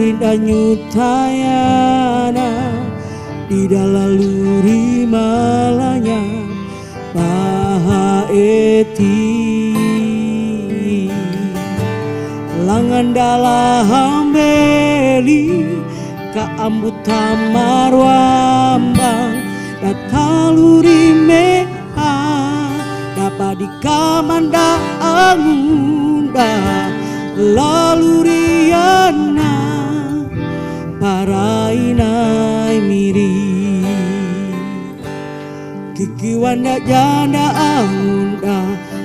nalurin anyutayana di dalaluri malanya bahaeti langandala hambeli ka ambuta marwambang dataluri meha dapat dikamanda angunda laluriana parainai miri kiki wanda janda angunda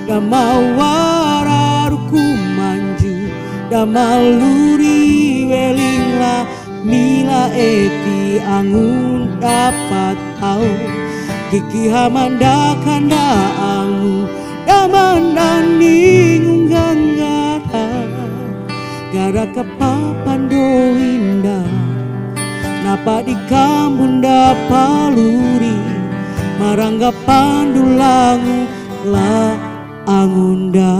damawara rukumanju damaluri welingla mila eti angun dapat tahu kiki hamanda kanda angu damandani ngunggangara gara kepapando indah napa di kambunda paluri marangga pandulangu la angunda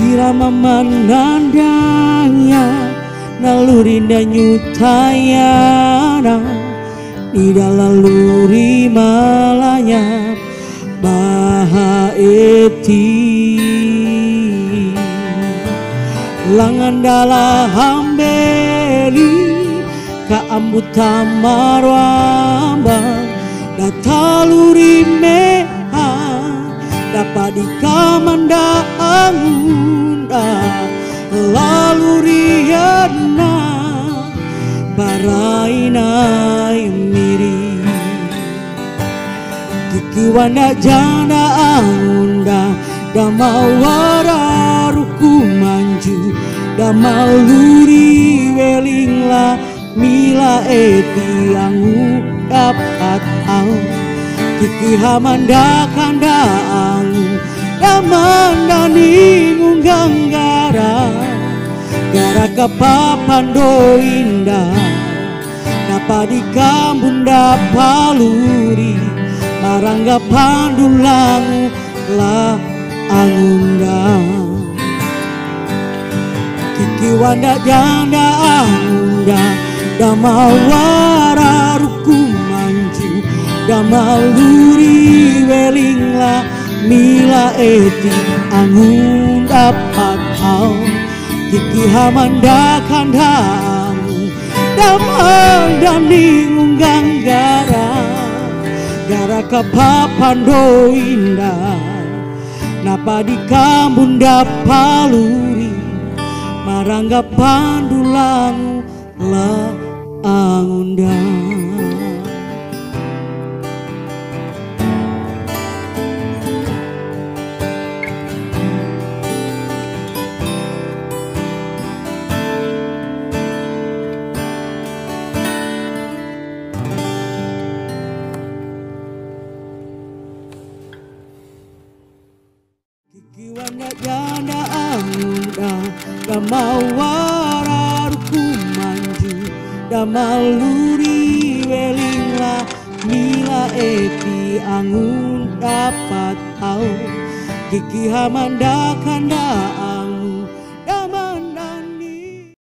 irama manandanya nalurinda nyutayana di dalaluri malanya bahaeti langandala hambeli ka ambuta marwambang dataluri meha dapat dikamanda angunda laluriana parainai miri kiki wanda jana angunda damawara rukumanju damaluri welingla mila eti angu dapat tahu kiki hamanda kanda angu damandani ngunggangara gara kapapando indah dapat dikambunda paluri marangga pandulangu la angunda kiki wanda janda angunda damawara rukumanju damaluri welingla mila eti angun dapat hau kiki hamanda kandamu damandani ngunggangara gara kapapando indah napa di kambunda paluri marangga pandulangu la angunda wanda janda angunda damawara rukumanju damaluri welingla mila eti angun dapat tahu kiki hamanda kanda